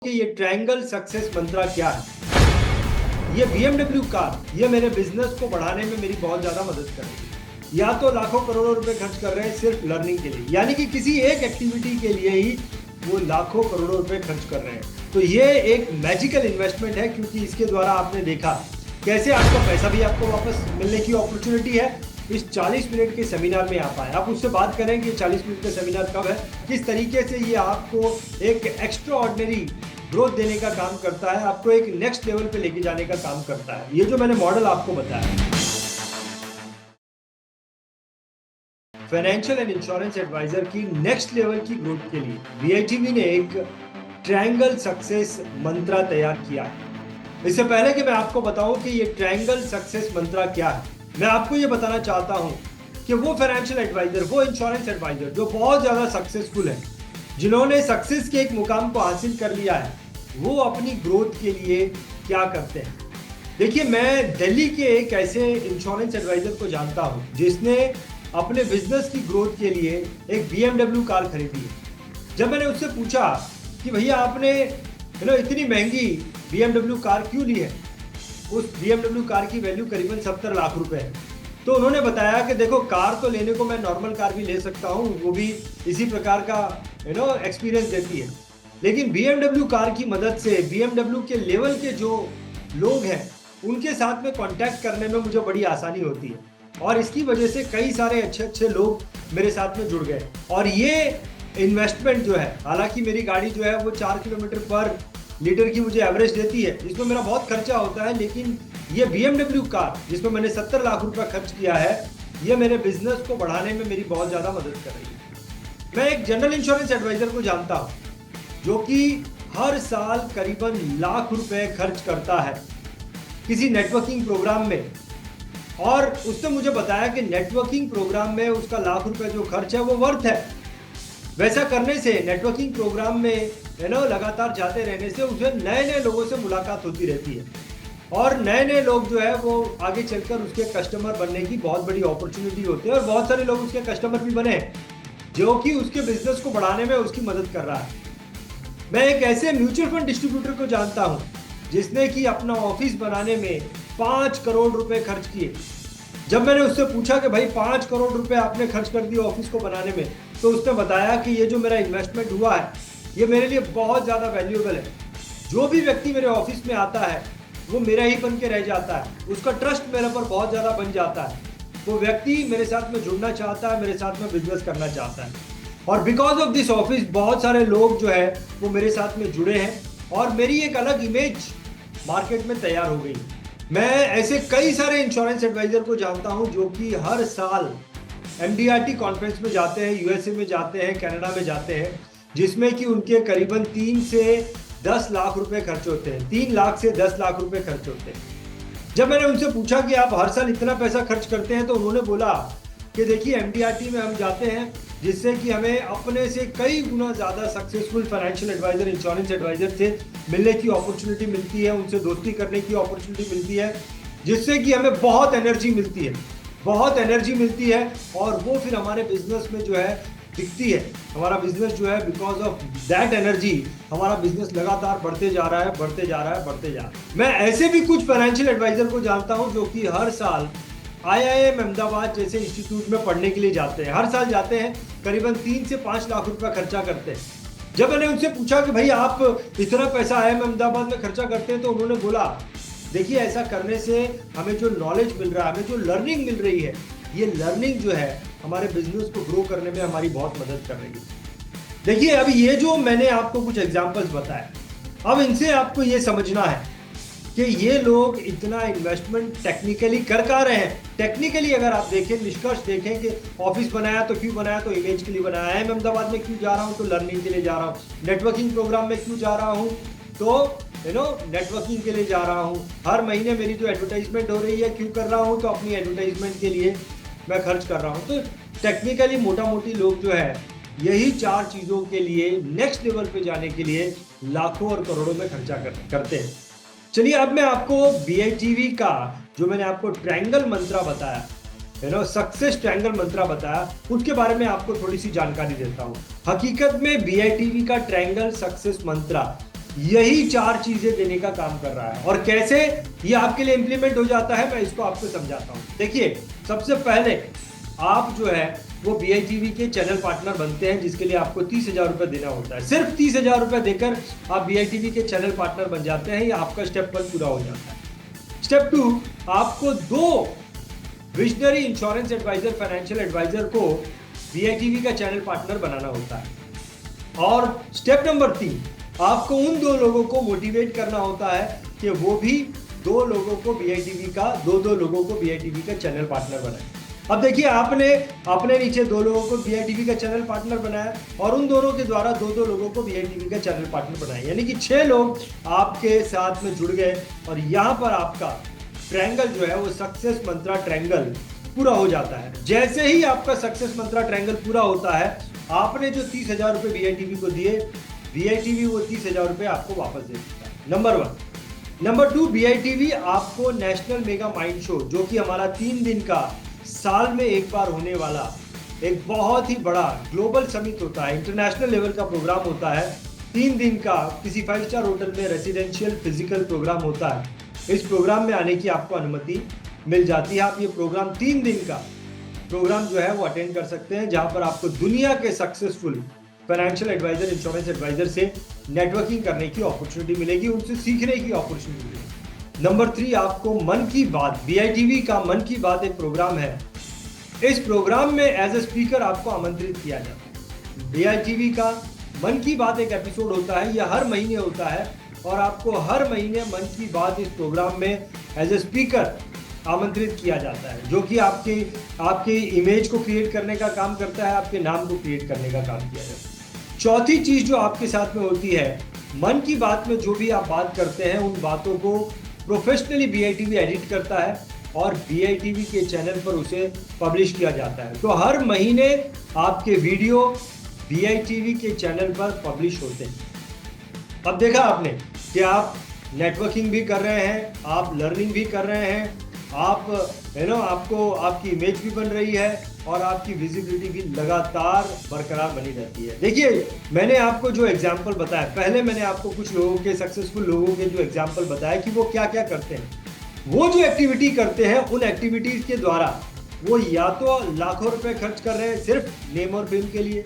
कि ये triangle success मंत्रा क्या है। ये BMW कार ये मेरे बिजनेस को बढ़ाने में मेरी बहुत ज्यादा मदद करेगी। या तो लाखों करोड़ों रुपए खर्च कर रहे हैं सिर्फ लर्निंग के लिए, यानी कि किसी एक एक्टिविटी के लिए ही वो लाखों करोड़ों रुपए खर्च कर रहे हैं। तो ये एक मैजिकल इन्वेस्टमेंट है, क्योंकि इसके द्वारा आपने देखा कैसे आपका पैसा भी आपको वापस मिलने की अपॉर्चुनिटी है। इस 40 मिनट के सेमिनार में आप आए, आप उससे बात करें कि 40 मिनट का सेमिनार कब है, किस तरीके से ये आपको एक एक्स्ट्रा ऑर्डिनरी ग्रोथ देने का काम करता है, आपको एक नेक्स्ट लेवल पे लेके जाने का काम करता है। ये जो मैंने मॉडल आपको बताया, फाइनेंशियल एंड इंश्योरेंस एडवाइजर की नेक्स्ट लेवल की ग्रोथ के लिए VITV ने एक ट्रायंगल सक्सेस मंत्रा तैयार किया है। इससे पहले कि मैं आपको बताऊं कि ये ट्रायंगल सक्सेस मंत्रा क्या है, मैं आपको ये बताना चाहता हूं कि वो फाइनेंशियल एडवाइजर, वो इंश्योरेंस एडवाइजर जो बहुत ज्यादा सक्सेसफुल है, जिन्होंने सक्सेस के एक मुकाम को हासिल कर लिया है, वो अपनी ग्रोथ के लिए क्या करते हैं। देखिए, मैं दिल्ली के एक ऐसे इंश्योरेंस एडवाइजर को जानता हूं जिसने अपने बिजनेस की ग्रोथ के लिए एक BMW कार खरीदी है। जब मैंने उससे पूछा कि भैया आपने इतनी महंगी BMW कार क्यों ली है, उस BMW कार की वैल्यू करीबन 70 लाख रुपए है, तो उन्होंने बताया कि देखो, कार तो लेने को मैं नॉर्मल कार भी ले सकता हूँ, वो भी इसी प्रकार का एक्सपीरियंस देती है, लेकिन BMW कार की मदद से BMW के लेवल के जो लोग हैं उनके साथ में कांटेक्ट करने में मुझे बड़ी आसानी होती है, और इसकी वजह से कई सारे अच्छे अच्छे लोग मेरे साथ में जुड़ गए। और ये इन्वेस्टमेंट जो है, हालांकि मेरी गाड़ी जो है वो 4 किलोमीटर पर लीटर की मुझे एवरेज देती है, इसमें मेरा बहुत खर्चा होता है, लेकिन ये BMW कार जिसमें मैंने 70 लाख रुपया खर्च किया है, ये मेरे बिजनेस को बढ़ाने में मेरी बहुत ज़्यादा मदद कर रही है। मैं एक जनरल इंश्योरेंस एडवाइजर को जानता हूँ जो कि हर साल करीबन लाख रुपए खर्च करता है किसी नेटवर्किंग प्रोग्राम में, और उसने मुझे बताया कि नेटवर्किंग प्रोग्राम में उसका लाख रुपए जो खर्च है वो वर्थ है। वैसा करने से, नेटवर्किंग प्रोग्राम में लगातार जाते रहने से उसे नए नए लोगों से मुलाकात होती रहती है, और नए नए लोग जो है वो आगे चलकर उसके कस्टमर बनने की बहुत बड़ी अपॉर्चुनिटी होती है, और बहुत सारे लोग उसके कस्टमर भी बने जो कि उसके बिजनेस को बढ़ाने में उसकी मदद कर रहा है। मैं एक ऐसे म्यूचुअल फंड डिस्ट्रीब्यूटर को जानता हूं जिसने कि अपना ऑफिस बनाने में 5 करोड़ रुपए खर्च किए। जब मैंने उससे पूछा कि भाई 5 करोड़ रुपए आपने खर्च कर दिए ऑफिस को बनाने में, तो उसने बताया कि ये जो मेरा इन्वेस्टमेंट हुआ है ये मेरे लिए बहुत ज़्यादा वैल्यूएबल है। जो भी व्यक्ति मेरे ऑफिस में आता है वो मेरा ही बन के रह जाता है, उसका ट्रस्ट मेरे पर बहुत ज़्यादा बन जाता है, वो व्यक्ति मेरे साथ में जुड़ना चाहता है, मेरे साथ में बिजनेस करना चाहता है, और बिकॉज ऑफ दिस ऑफिस बहुत सारे लोग जो है वो मेरे साथ में जुड़े हैं, और मेरी एक अलग इमेज मार्केट में तैयार हो गई। मैं ऐसे कई सारे इंश्योरेंस एडवाइजर को जानता हूं जो कि हर साल MDRT कॉन्फ्रेंस में जाते हैं, USA में जाते हैं, कनाडा में जाते हैं, जिसमें कि उनके करीबन 3 से 10 लाख रुपए खर्च होते हैं, 3 लाख से 10 लाख रुपए खर्च होते हैं। जब मैंने उनसे पूछा कि आप हर साल इतना पैसा खर्च करते हैं, तो उन्होंने बोला कि देखिए, MDRT में हम जाते हैं जिससे कि हमें अपने से कई गुना ज़्यादा successful financial advisor, insurance advisor से मिलने की अपॉर्चुनिटी मिलती है, उनसे दोस्ती करने की अपॉर्चुनिटी मिलती है, जिससे कि हमें बहुत एनर्जी मिलती है, बहुत एनर्जी मिलती है, और वो फिर हमारे बिजनेस में जो है दिखती है। हमारा बिजनेस जो है, बिकॉज ऑफ दैट एनर्जी, हमारा बिजनेस लगातार बढ़ते जा रहा है, बढ़ते जा रहा है, बढ़ते जा रहा है। मैं ऐसे भी कुछ फाइनेंशियल एडवाइजर को जानता हूँ जो कि हर साल IIM अहमदाबाद जैसे इंस्टीट्यूट में पढ़ने के लिए जाते हैं, हर साल जाते हैं, करीबन 3 से 5 लाख रुपया खर्चा करते हैं। जब मैंने उनसे पूछा कि भाई आप इतना पैसा IIM अहमदाबाद में खर्चा करते हैं, तो उन्होंने बोला, देखिए, ऐसा करने से हमें जो नॉलेज मिल रहा है, हमें जो लर्निंग मिल रही है, ये लर्निंग जो है हमारे बिजनेस को ग्रो करने में हमारी बहुत मदद कर रही है। देखिए, अब ये जो मैंने आपको कुछ एग्जाम्पल्स बताए, अब इनसे आपको ये समझना है कि ये लोग इतना इन्वेस्टमेंट टेक्निकली कर रहे हैं। टेक्निकली अगर आप देखें, निष्कर्ष देखें कि ऑफिस बनाया तो क्यों बनाया, तो इमेज के लिए बनाया है। मैं अहमदाबाद में क्यों जा रहा हूँ, तो लर्निंग के लिए जा रहा हूँ। नेटवर्किंग प्रोग्राम में क्यों जा रहा हूँ, तो नेटवर्किंग के लिए जा रहा हूँ। हर महीने मेरी जो एडवर्टाइजमेंट हो रही है, क्यों कर रहा हूँ, तो अपनी एडवर्टाइजमेंट के लिए मैं खर्च कर रहा हूँ। तो टेक्निकली मोटा मोटी लोग जो है यही 4 चीज़ों के लिए नेक्स्ट लेवल पे जाने के लिए लाखों और करोड़ों में खर्चा करते हैं। चलिए, अब मैं आपको VITV का जो मैंने आपको ट्रायंगल मंत्रा बताया, सक्सेस ट्रायंगल मंत्रा बताया, उसके बारे में आपको थोड़ी सी जानकारी देता हूं। हकीकत में VITV का ट्रायंगल सक्सेस मंत्रा यही 4 चीजें देने का काम कर रहा है। और कैसे ये आपके लिए इंप्लीमेंट हो जाता है, मैं इसको आपको समझाता हूं। देखिए, सबसे पहले आप जो है वो BITV के चैनल पार्टनर बनते हैं, जिसके लिए आपको 30,000 रुपए देना होता है। सिर्फ 30,000 रुपए देकर आप BITV के चैनल पार्टनर बन जाते हैं। ये आपका स्टेप 1 पूरा हो जाता है। स्टेप 2, आपको 2 visionary insurance advisor, financial advisor को BITV का चैनल पार्टनर बनाना होता है। और स्टेप नंबर 3, आपको उन 2 लोगों को मोटिवेट करना होता है कि वो भी 2 लोगों को BITV का 2 लोगों को BITV का चैनल पार्टनर बनाए। अब देखिए, आपने अपने नीचे 2 लोगों को BITV का चैनल पार्टनर बनाया और उन दोनों के द्वारा 2 लोगों को BITV का चैनल पार्टनर बनाया, यानी कि 6 लोग आपके साथ में जुड़ गए। और यहाँ पर आपका ट्रायंगल जो है वो सक्सेस मंत्रा ट्रायंगल पूरा हो जाता है। जैसे ही आपका सक्सेस मंत्रा ट्रायंगल पूरा होता है, आपने जो 30,000 रुपए BITV को दिए, BITV वो 30,000 रुपए आपको वापस दे देता है, नंबर 1। नंबर 2, BITV आपको नेशनल मेगा माइंड शो, जो कि हमारा 3 दिन का साल में एक बार होने वाला एक बहुत ही बड़ा ग्लोबल समिट होता है, इंटरनेशनल लेवल का प्रोग्राम होता है। 3 दिन का किसी 5 स्टार होटल में रेसिडेंशियल फिजिकल प्रोग्राम होता है। इस प्रोग्राम में आने की आपको अनुमति मिल जाती है। आप ये प्रोग्राम 3 दिन का प्रोग्राम जो है वो अटेंड कर सकते हैं, जहां पर आपको दुनिया के successful financial advisor, insurance advisor से नेटवर्किंग करने की अपॉर्चुनिटी मिलेगी, उनसे सीखने की अपॉर्चुनिटी मिलेगी। नंबर 3, आपको मन की बात, BITV का मन की बात एक प्रोग्राम है। इस प्रोग्राम में एज ए स्पीकर आपको आमंत्रित किया जाता है। BITV का मन की बात एक एपिसोड होता है, यह हर महीने होता है और आपको हर महीने मन की बात इस प्रोग्राम में एज ए स्पीकर आमंत्रित किया जाता है, जो कि आपके इमेज को क्रिएट करने का काम करता है, आपके नाम को क्रिएट करने का काम किया जाता है। चौथी चीज जो आपके साथ में होती है, मन की बात में जो भी आप बात करते हैं उन बातों को प्रोफेशनली BITV एडिट करता है और BITV के चैनल पर उसे पब्लिश किया जाता है। तो हर महीने आपके वीडियो BITV के चैनल पर पब्लिश होते हैं। अब देखा आपने कि आप नेटवर्किंग भी कर रहे हैं, आप लर्निंग भी कर रहे हैं, आप आपको आपकी इमेज भी बन रही है और आपकी विजिबिलिटी भी लगातार बरकरार बनी रहती है। देखिए, मैंने आपको जो एग्जाम्पल बताया, पहले मैंने आपको कुछ लोगों के, सक्सेसफुल लोगों के जो एग्जाम्पल बताया कि वो क्या क्या करते हैं। वो जो एक्टिविटी करते हैं, उन एक्टिविटीज के द्वारा वो या तो लाखों रुपए खर्च कर रहे हैं सिर्फ नेम और फेम के लिए,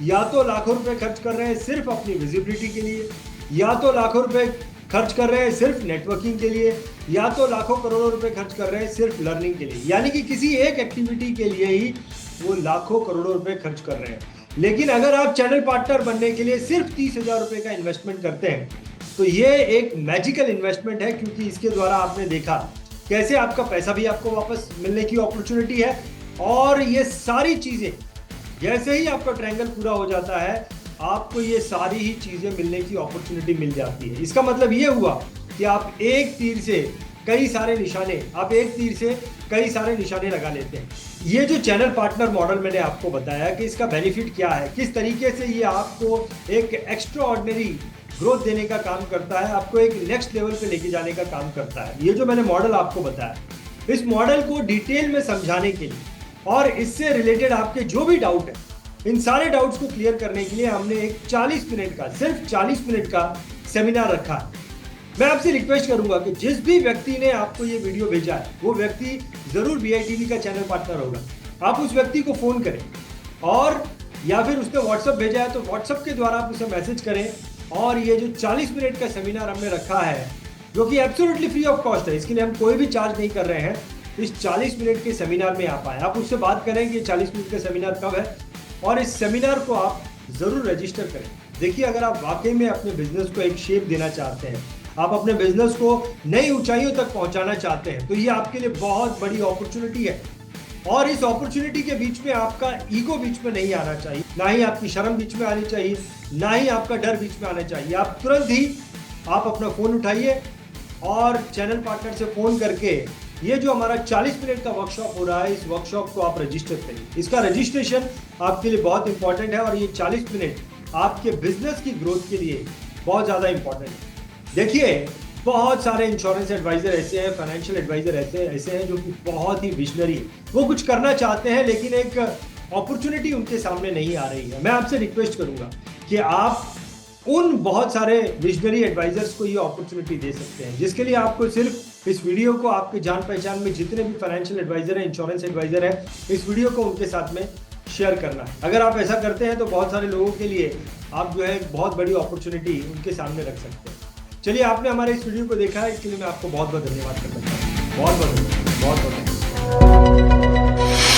या तो लाखों रुपए खर्च कर रहे हैं सिर्फ अपनी विजिबिलिटी के लिए, या तो लाखों रुपए खर्च कर रहे हैं सिर्फ नेटवर्किंग के लिए, या तो लाखों करोड़ों रुपए खर्च कर रहे हैं सिर्फ लर्निंग के लिए। यानी कि किसी एक एक्टिविटी के लिए ही वो लाखों करोड़ों रुपए खर्च कर रहे हैं। लेकिन अगर आप चैनल पार्टनर बनने के लिए सिर्फ 30,000 रुपए का इन्वेस्टमेंट करते हैं, तो ये एक मैजिकल इन्वेस्टमेंट है, क्योंकि इसके द्वारा आपने देखा कैसे आपका पैसा भी आपको वापस मिलने की अपॉर्चुनिटी है। और ये सारी चीजें, जैसे ही आपका ट्रायंगल पूरा हो जाता है, आपको ये सारी ही चीजें मिलने की अपॉर्चुनिटी मिल जाती है। इसका मतलब ये हुआ कि आप एक तीर से कई सारे निशाने लगा लेते हैं। ये जो चैनल पार्टनर मॉडल मैंने आपको बताया कि इसका बेनिफिट क्या है, किस तरीके से ये आपको एक एक्स्ट्रा ऑर्डिनरी ग्रोथ देने का काम करता है, आपको एक नेक्स्ट लेवल पे लेके जाने का काम करता है। ये जो मैंने मॉडल आपको बताया, इस मॉडल को डिटेल में समझाने के लिए और इससे रिलेटेड आपके जो भी डाउट है, इन सारे डाउट्स को क्लियर करने के लिए हमने एक 40 मिनट का, सिर्फ 40 मिनट का सेमिनार रखा है। मैं आपसे रिक्वेस्ट करूंगा कि जिस भी व्यक्ति ने आपको ये वीडियो भेजा है, वो व्यक्ति जरूर BITV का चैनल पार्टनर होगा। आप उस व्यक्ति को फोन करें, और या फिर उसने व्हाट्सएप भेजा है तो व्हाट्सएप के द्वारा आप उसे मैसेज करें। और ये जो 40 मिनट का सेमिनार हमने रखा है, जो कि एब्सोल्युटली फ्री ऑफ कॉस्ट है, इसके लिए हम कोई भी चार्ज नहीं कर रहे हैं। इस 40 मिनट के सेमिनार में आप आए, आप उससे बात करें कि 40 मिनट का सेमिनार कब है, और इस सेमिनार को आप जरूर रजिस्टर करें। देखिए, अगर आप वाकई में अपने बिजनेस को एक शेप देना चाहते हैं, आप अपने बिजनेस को नई ऊंचाइयों तक पहुंचाना चाहते हैं, तो ये आपके लिए बहुत बड़ी अपॉर्चुनिटी है। और इस अपॉर्चुनिटी के बीच में आपका ईगो बीच में नहीं आना चाहिए, ना ही आपकी शर्म बीच में आनी चाहिए, ना ही आपका डर बीच में आना चाहिए। आप तुरंत ही आप अपना फोन उठाइए और चैनल पार्टनर से फोन करके ये जो हमारा 40 मिनट का वर्कशॉप हो रहा है, इस वर्कशॉप को आप रजिस्टर करिए। इसका रजिस्ट्रेशन आपके लिए बहुत इंपॉर्टेंट है, और ये 40 मिनट आपके बिजनेस की ग्रोथ के लिए बहुत ज़्यादा इंपॉर्टेंट है। देखिए, बहुत सारे इंश्योरेंस एडवाइजर ऐसे हैं, फाइनेंशियल एडवाइजर ऐसे हैं जो कि बहुत ही विजनरी है, वो कुछ करना चाहते हैं लेकिन एक अपॉर्चुनिटी उनके सामने नहीं आ रही है। मैं आपसे रिक्वेस्ट करूंगा कि आप उन बहुत सारे विजनरी एडवाइजर्स को ये अपॉर्चुनिटी दे सकते हैं, जिसके लिए आपको सिर्फ इस वीडियो को आपके जान पहचान में जितने भी फाइनेंशियल एडवाइजर हैं, इंश्योरेंस एडवाइजर हैं, इस वीडियो को उनके साथ में शेयर करना है। अगर आप ऐसा करते हैं तो बहुत सारे लोगों के लिए आप जो है बहुत बड़ी अपॉर्चुनिटी उनके सामने रख सकते हैं। चलिए, आपने हमारे इस वीडियो को देखा है, इसके लिए मैं आपको बहुत बहुत धन्यवाद करना चाहता हूँ। बहुत बहुत धन्यवाद, बहुत बहुत धन्यवाद।